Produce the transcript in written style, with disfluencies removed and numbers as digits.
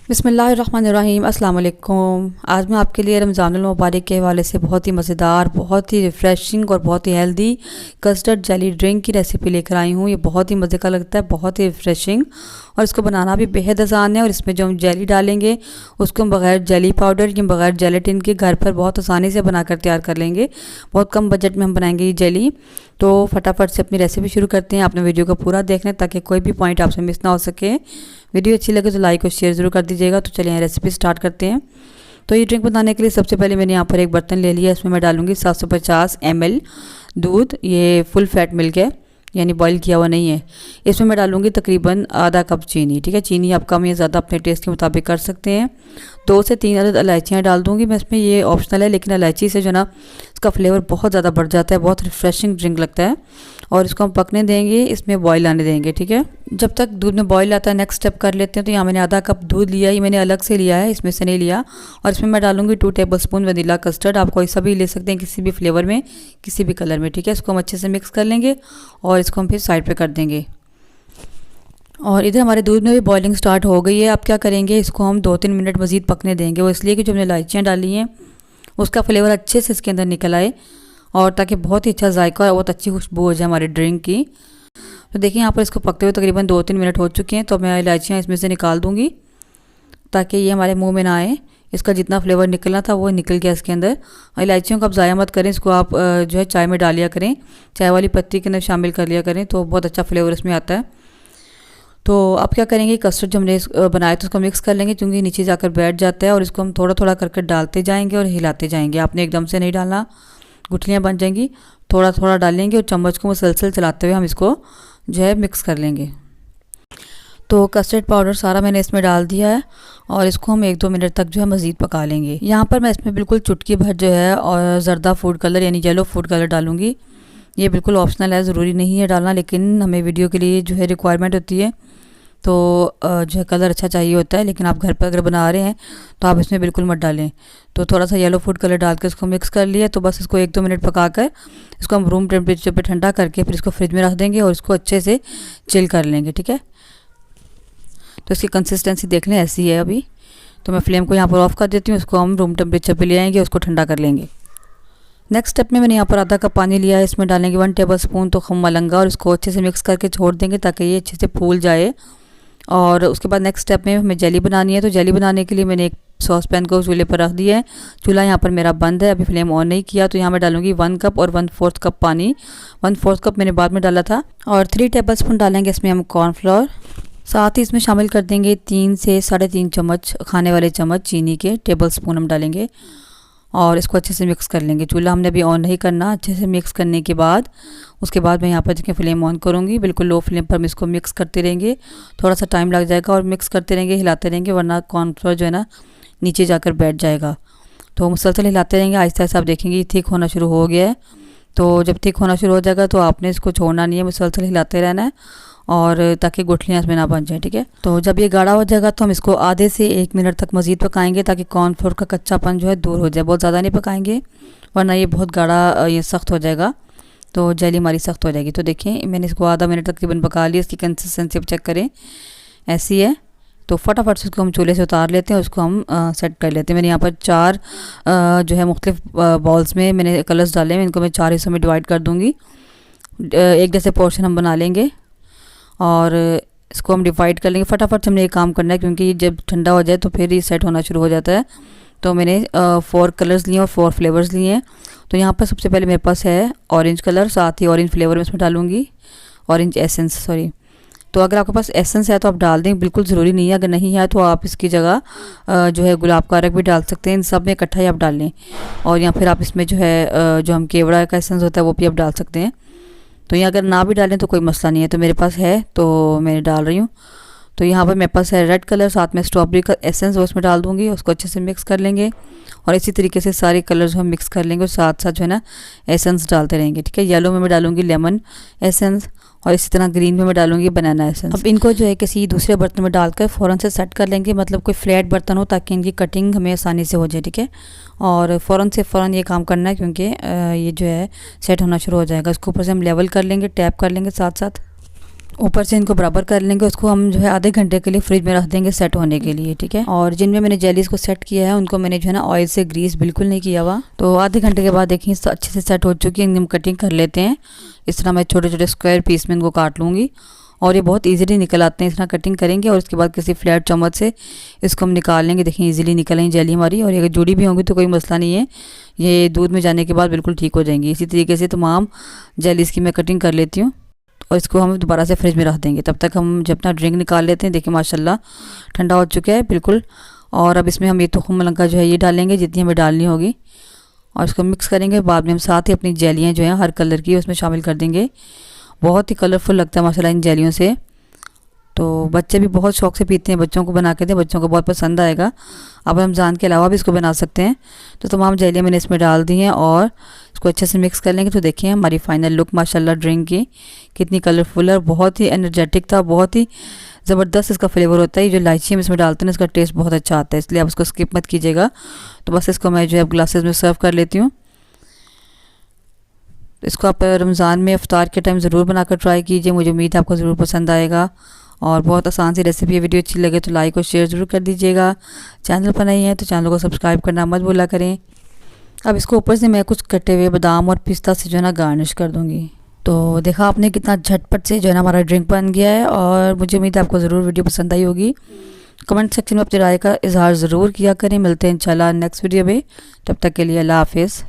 बिस्मिल्लाहिर्रहमानिर्रहीम अस्सलाम वालेकुम। आज मैं आपके लिए रमज़ानुल मुबारक के हवाले से बहुत ही मज़ेदार, बहुत ही रिफ़्रेशिंग और बहुत ही हेल्दी कस्टर्ड जेली ड्रिंक की रेसिपी लेकर आई हूँ। ये बहुत ही मज़े का लगता है, बहुत ही रिफ़्रेशिंग और इसको बनाना भी बेहद आसान है। और इसमें जो हम जेली डालेंगे उसको हम बग़ैर जेली पाउडर या बग़ैर जेलेटिन के घर पर बहुत आसानी से बनाकर तैयार कर लेंगे। बहुत कम बजट में हम बनाएंगे ये जेली। तो फटाफट से अपनी रेसिपी शुरू करते हैं। आपने वीडियो को पूरा देखना है ताकि कोई भी पॉइंट आपसे मिस ना हो सके। वीडियो अच्छी लगे तो लाइक और शेयर ज़रूर कर दीजिएगा। तो चलिए रेसिपी स्टार्ट करते हैं। तो ये ड्रिंक बनाने के लिए सबसे पहले मैंने यहाँ पर एक बर्तन ले लिया। इसमें मैं डालूँगी 750 ml दूध। ये फुल फैट मिल्क है, यानी बॉईल किया हुआ नहीं है। इसमें मैं डालूँगी तकरीबन आधा कप चीनी। ठीक है, चीनी आप कम या ज़्यादा अपने टेस्ट के मुताबिक कर सकते हैं। 2 से 3 अदद इलायचियाँ डाल दूँगी मैं इसमें। ये ऑप्शनल है, लेकिन इलायची से जो ना इसका फ्लेवर बहुत ज़्यादा बढ़ जाता है, बहुत रिफ्रेशिंग ड्रिंक लगता है। और इसको हम पकने देंगे, इसमें बॉईल आने देंगे। ठीक है, जब तक दूध में बॉईल आता है नेक्स्ट स्टेप कर लेते हैं। तो यहाँ मैंने आधा कप दूध लिया, ये मैंने अलग से लिया है, इसमें से नहीं लिया। और इसमें मैं डालूंगी 2 टेबलस्पून वनीला कस्टर्ड। आप कोई सा भी ले सकते हैं, किसी भी फ्लेवर में, किसी भी कलर में। ठीक है, इसको हम अच्छे से मिक्स कर लेंगे और इसको हम फिर साइड पे कर देंगे। और इधर हमारे दूध में भी बॉइलिंग स्टार्ट हो गई है। अब क्या करेंगे, इसको हम 2-3 मिनट मज़ीद पकने देंगे। वो इसलिए कि जो हमने इलायचियाँ डाली हैं उसका फ्लेवर अच्छे से इसके अंदर निकल आए और ताकि बहुत ही अच्छा जायका और बहुत अच्छी खुशबू हो जाए हमारे ड्रिंक की। तो देखिए यहाँ पर इसको पकते हुए तकरीबन 2-3 मिनट हो चुके हैं। तो मैं इलायचियाँ इसमें से निकाल दूँगी ताकि ये हमारे मुंह में ना आए। इसका जितना फ्लेवर निकलना था वो निकल गया इसके अंदर। इलायचियों को आप ज़ाया मत करें, इसको आप जो है चाय में डाल लिया करें, चाय वाली पत्ती के अंदर शामिल कर लिया करें, तो बहुत अच्छा फ्लेवर इसमें आता है। तो अब क्या करेंगे, कस्टर्ड जो हमने बनाया था उसको मिक्स कर लेंगे, क्योंकि नीचे जाकर बैठ जाता है। और इसको हम थोड़ा थोड़ा करके डालते जाएंगे और हिलाते जाएंगे। आपने एकदम से नहीं डालना, गुठलियाँ बन जाएंगी। थोड़ा थोड़ा डालेंगे और चम्मच को मुसलसल चलाते हुए हम इसको जो है मिक्स कर लेंगे। तो कस्टर्ड पाउडर सारा मैंने इसमें डाल दिया है और इसको हम 1-2 मिनट तक जो है मज़ीद पका लेंगे। यहाँ पर मैं इसमें बिल्कुल चुटकी भर जो है और ज़रदा फूड कलर यानी येलो फूड कलर डालूँगी। ये बिल्कुल ऑप्शनल है, ज़रूरी नहीं है डालना, लेकिन हमें वीडियो के लिए जो है रिक्वायरमेंट होती है। तो जो है कलर अच्छा चाहिए होता है, लेकिन आप घर पर अगर बना रहे हैं तो आप इसमें बिल्कुल मत डालें। तो थोड़ा सा येलो फूड कलर डाल के इसको मिक्स कर लिया। तो बस इसको 1-2 मिनट पकाकर इसको हम रूम टेम्परेचर पे ठंडा करके फिर इसको फ्रिज में रख देंगे और इसको अच्छे से चिल कर लेंगे। ठीक है, तो इसकी कंसिस्टेंसी देख लें, ऐसी है अभी। तो मैं फ्लेम को यहाँ पर ऑफ़ कर देती हूँ। इसको हम रूम टेम्परेचर पे ले आएंगे, उसको ठंडा कर लेंगे। नेक्स्ट स्टेप में मैंने यहाँ पर आधा कप पानी लिया है। इसमें डालेंगे 1 टेबलस्पून तो खम मलंगा और इसको अच्छे से मिक्स करके छोड़ देंगे ताकि ये अच्छे से फूल जाए। और उसके बाद नेक्स्ट स्टेप में हमें जेली बनानी है। तो जेली बनाने के लिए मैंने एक सॉस पैन को चूल्हे पर रख दिया है। चूल्हा यहाँ पर मेरा बंद है, अभी फ्लेम ऑन नहीं किया। तो यहाँ मैं डालूंगी 1 कप और 1/4 कप पानी। 1/4 कप मैंने बाद में डाला था। और 3 टेबलस्पून डालेंगे इसमें हम कॉर्नफ्लोर। साथ ही इसमें शामिल कर देंगे 3 से 3.5 चम्मच खाने वाले चम्मच चीनी के टेबलस्पून हम डालेंगे और इसको अच्छे से मिक्स कर लेंगे। चूल्हा हमने अभी ऑन नहीं करना। अच्छे से मिक्स करने के बाद उसके बाद मैं यहाँ पर देखिए फ्लेम ऑन करूँगी। बिल्कुल लो फ्लेम पर हम इसको मिक्स करते रहेंगे। थोड़ा सा टाइम लग जाएगा और मिक्स करते रहेंगे, हिलाते रहेंगे, वरना कॉर्नफ्लोर जो है ना नीचे जाकर बैठ जाएगा। तो मुसलसल हिलाते रहेंगे। आहिस्ता आहिस्ता आप देखेंगे थिक होना शुरू हो गया है। तो जब थिक होना शुरू हो जाएगा तो आपने इसको छोड़ना नहीं है, मुसलसल हिलाते रहना है और ताकि गुठलियाँ इसमें ना बन जाए। ठीक है, तो जब ये गाढ़ा हो जाएगा तो हम इसको आधे से 1 मिनट तक मज़ीद पकाएंगे ताकि कॉर्नफ्लोर का कच्चापन जो है दूर हो जाए। बहुत ज़्यादा नहीं पकाएंगे वरना ये बहुत गाढ़ा ये सख्त हो जाएगा, तो जेली हमारी सख्त हो जाएगी। तो देखें मैंने इसको आधा मिनट तकरीबन पका लिया। इसकी कंसिस्टेंसी चेक करें, ऐसी है। तो फटाफट से इसको हम चूल्हे से उतार लेते हैं, उसको हम सेट कर लेते हैं। मैंने यहाँ पर 4 जो है मुख्तलिफ बॉल्स में मैंने कलर्स डाले हैं। इनको मैं 4 हिस्सों में डिवाइड कर दूँगी। एक जैसे पोर्शन हम बना लेंगे और इसको हम डिवाइड कर लेंगे। फटाफट से हमने ये काम करना है, क्योंकि जब ठंडा हो जाए तो फिर ये सेट होना शुरू हो जाता है। तो मैंने 4 कलर्स लिए और 4 फ्लेवर्स लिए हैं। तो यहाँ पर सबसे पहले मेरे पास है ऑरेंज कलर, साथ ही ऑरेंज फ्लेवर में इसमें डालूँगी, ऑरेंज एसेंस सॉरी। तो अगर आपके पास एसेंस है तो आप डाल दें, बिल्कुल ज़रूरी नहीं है। अगर नहीं है तो आप इसकी जगह जो है गुलाब का अर्क भी डाल सकते हैं। इन सब में इकट्ठा ही आप डाल लें। और या फिर आप इसमें जो है जो हम केवड़ा का एसेंस होता है वो भी आप डाल सकते हैं। तो ये अगर ना भी डालें तो कोई मसला नहीं है। तो मेरे पास है तो मैं डाल रही हूँ। तो यहाँ पर मेरे पास है रेड कलर, साथ में स्ट्रॉबेरी का एसेंस वो इसमें डाल दूँगी। उसको अच्छे से मिक्स कर लेंगे और इसी तरीके से सारे कलर्स हम मिक्स कर लेंगे और साथ साथ जो है ना एसेंस डालते रहेंगे। ठीक है, येलो में मैं डालूँगी लेमन एसेंस और इसी तरह ग्रीन में मैं डालूँगी बनाना एसेंस। अब इनको जो है किसी दूसरे बर्तन में डालकर फ़ौरन से सेट कर लेंगे, मतलब कोई फ्लैट बर्तन हो ताकि इनकी कटिंग हमें आसानी से हो जाए। ठीक है, और फ़ौरन ये काम करना है, क्योंकि ये जो है सेट होना शुरू हो जाएगा। इसको ऊपर से हम लेवल कर लेंगे, टैप कर लेंगे साथ साथ। ऊपर से इनको बराबर कर लेंगे। उसको हम जो है आधे घंटे के लिए फ्रिज में रख देंगे सेट होने के लिए, ठीक है। और जिनमें मैंने जेलीज़ को सेट किया है उनको मैंने जो है ना ऑयल से ग्रीस बिल्कुल नहीं किया हुआ। तो आधे घंटे के बाद देखिए अच्छे से सेट हो चुकी है। हम कटिंग कर लेते हैं। इस तरह मैं छोटे छोटे स्क्वायर पीस में इनको काट लूँगी और ये बहुत इजीली निकल आते हैं। इस तरह कटिंग करेंगे और उसके बाद किसी फ्लैट चम्मच से इसको हम निकाल लेंगे। देखिए इजीली निकल आई जेली हमारी। और अगर जुड़ी भी होंगी तो कोई मसला नहीं है, ये दूध में जाने के बाद बिल्कुल ठीक हो जाएंगी। इसी तरीके से तमाम जेलीज़ की मैं कटिंग कर लेती हूँ और इसको हम दोबारा से फ्रिज में रख देंगे। तब तक हम जब अपना ड्रिंक निकाल लेते हैं। देखिए माशाल्लाह ठंडा हो चुका है बिल्कुल। और अब इसमें हम ये तुखम मलंगा जो है ये डालेंगे जितनी हमें डालनी होगी और इसको मिक्स करेंगे। बाद में हम साथ ही अपनी जेलियाँ जो हैं हर कलर की उसमें शामिल कर देंगे। बहुत ही कलरफुल लगता है माशाल्लाह इन जेलियों से। तो बच्चे भी बहुत शौक़ से पीते हैं। बच्चों को बना के दें, बच्चों को बहुत पसंद आएगा। अब रमज़ान के अलावा भी इसको बना सकते हैं। तो तमाम जेलियाँ मैंने इसमें डाल दी हैं और इसको अच्छे से मिक्स कर लेंगे। तो देखिए हमारी फाइनल लुक माशाल्लाह ड्रिंक की कितनी कलरफुल है। बहुत ही एनर्जेटिक था, बहुत ही ज़बरदस्त इसका फ्लेवर होता है। ये जो इलायची हम इसमें डालते हैं इसका टेस्ट बहुत अच्छा आता है, इसलिए आप उसको स्किप मत कीजिएगा। तो बस इसको मैं जो है ग्लासेस में सर्व कर लेती हूँ। इसको आप रमज़ान में इफ्तार के टाइम ज़रूर बनाकर ट्राई कीजिए। मुझे उम्मीद है आपको ज़रूर पसंद आएगा और बहुत आसान सी रेसिपी है। वीडियो अच्छी लगे तो लाइक और शेयर ज़रूर कर दीजिएगा। चैनल पर नए हैं तो चैनल को सब्सक्राइब करना मत भूला करें। अब इसको ऊपर से मैं कुछ कटे हुए बादाम और पिस्ता से जो है ना गार्निश कर दूँगी। तो देखा आपने कितना झटपट से जो है ना हमारा ड्रिंक बन गया है और मुझे उम्मीद है आपको ज़रूर वीडियो पसंद आई होगी। कमेंट सेक्शन में अपनी राय का इजहार ज़रूर किया करें। मिलते हैं इंशाल्लाह नेक्स्ट वीडियो में। तब तक के लिए अल्लाह हाफिज़।